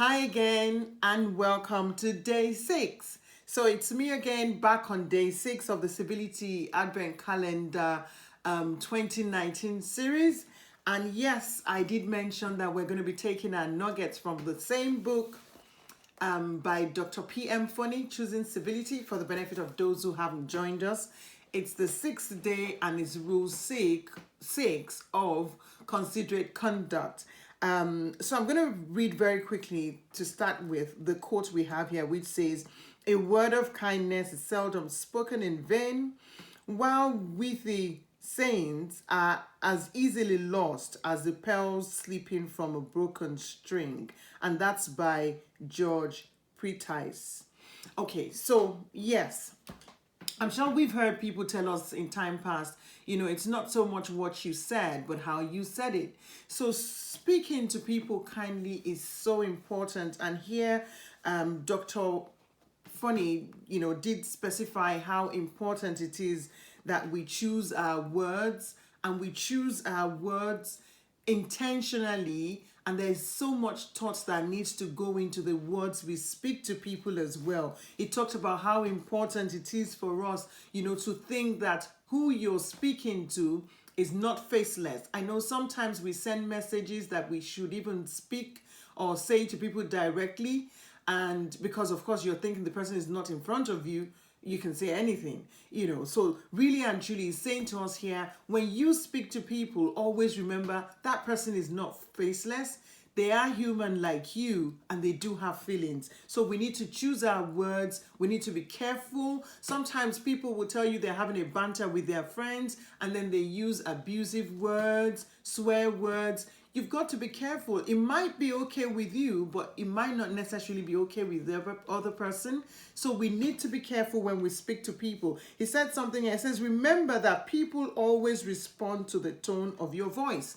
Hi again and welcome to day 6. So it's me again back on day 6 of the Civility Advent Calendar 2019 series. And yes, I did mention that we're going to be taking our nuggets from the same book by Dr. P.M. Funny, Choosing Civility, for the benefit of those who haven't joined us. It's the 6th day and it's rule 6 of considerate conduct. So I'm going to read very quickly to start with the quote we have here, which says, "A word of kindness is seldom spoken in vain, while witty sayings are as easily lost as the pearls slipping from a broken string." And that's by George Pretice. Okay, so yes, I'm sure we've heard people tell us in time past, it's not so much what you said, but how you said it. So speaking to people kindly is so important. And here, Dr. Funny, did specify how important it is that we choose our words, and we choose our words intentionally. And there's so much thought that needs to go into the words we speak to people as well. It talked about how important it is for us, to think that who you're speaking to is not faceless. I know sometimes we send messages that we should even speak or say to people directly, and because of course you're thinking the person is not in front of you, you can say anything, so really and truly saying to us here, when you speak to people, always remember that person is not faceless. They are human like you, and they do have feelings. So we need to choose our words. We need to be careful. Sometimes people will tell you they're having a banter with their friends, and then they use abusive words, swear words. You've got to be careful. It might be okay with you, but it might not necessarily be okay with the other person. So we need to be careful when we speak to people. He said something, it says, remember that people always respond to the tone of your voice.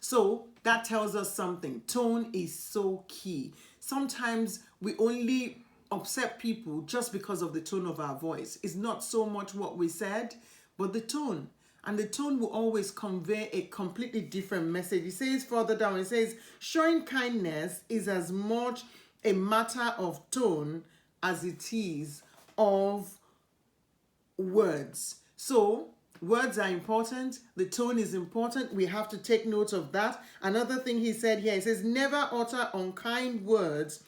So that tells us something. Tone is so key. Sometimes we only upset people just because of the tone of our voice. It's not so much what we said, but the tone. And the tone will always convey a completely different message. It says further down, it says, showing kindness is as much a matter of tone as it is of words. So words are important. The tone is important. We have to take note of that. Another thing he said here, he says, never utter unkind words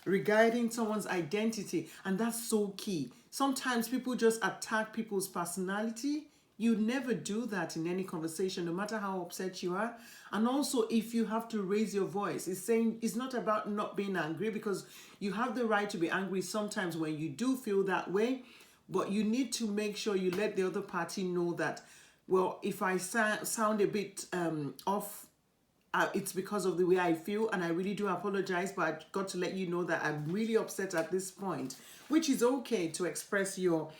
regarding someone's identity. And that's so key. Sometimes people just attack people's personality. You never do that in any conversation, no matter how upset you are. And also, if you have to raise your voice, it's saying it's not about not being angry, because you have the right to be angry sometimes when you do feel that way. But you need to make sure you let the other party know that, well, if I sound a bit off, it's because of the way I feel, and I really do apologize, but I've got to let you know that I'm really upset at this point, which is okay to express your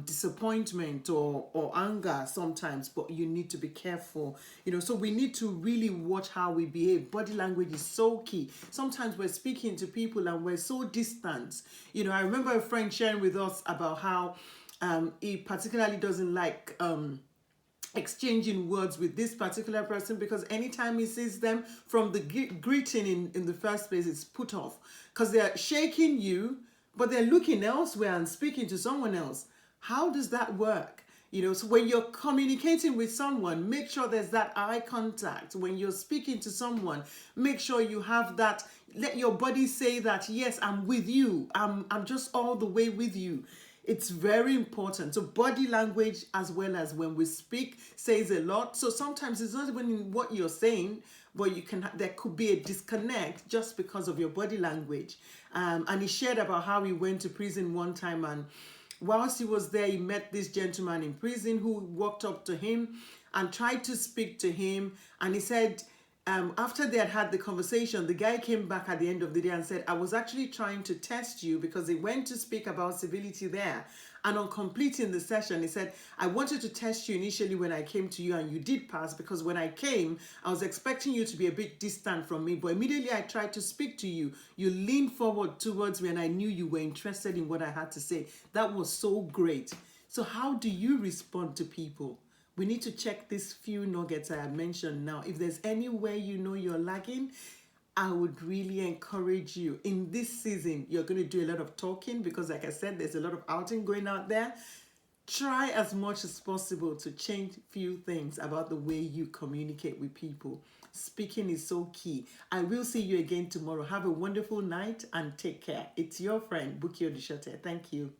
disappointment or anger sometimes, but you need to be careful, so we need to really watch how we behave. Body language is so key. Sometimes we're speaking to people and we're so distant. I remember a friend sharing with us about how he particularly doesn't like exchanging words with this particular person, because anytime he sees them, from the greeting in the first place, it's put off, because they're shaking you, but they're looking elsewhere and speaking to someone else. How does that work? So when you're communicating with someone, make sure there's that eye contact. When you're speaking to someone, make sure you have that, let your body say that, yes, I'm with you. I'm just all the way with you. It's very important. So body language, as well as when we speak, says a lot. So sometimes it's not even in what you're saying, but there could be a disconnect just because of your body language. And he shared about how he went to prison one time, and whilst he was there, he met this gentleman in prison who walked up to him and tried to speak to him. And he said, after they had had the conversation, the guy came back at the end of the day and said, I was actually trying to test you, because they went to speak about civility there. And on completing the session, he said, I wanted to test you initially when I came to you, and you did pass, because when I came, I was expecting you to be a bit distant from me. But immediately I tried to speak to you. You leaned forward towards me, and I knew you were interested in what I had to say. That was so great. So how do you respond to people? We need to check these few nuggets I have mentioned now. If there's any way you're lagging, I would really encourage you in this season. You're going to do a lot of talking because, like I said, there's a lot of outing going out there. Try as much as possible to change few things about the way you communicate with people. Speaking is so key. I will see you again tomorrow. Have a wonderful night and take care. It's your friend, Buki Odishote. Thank you.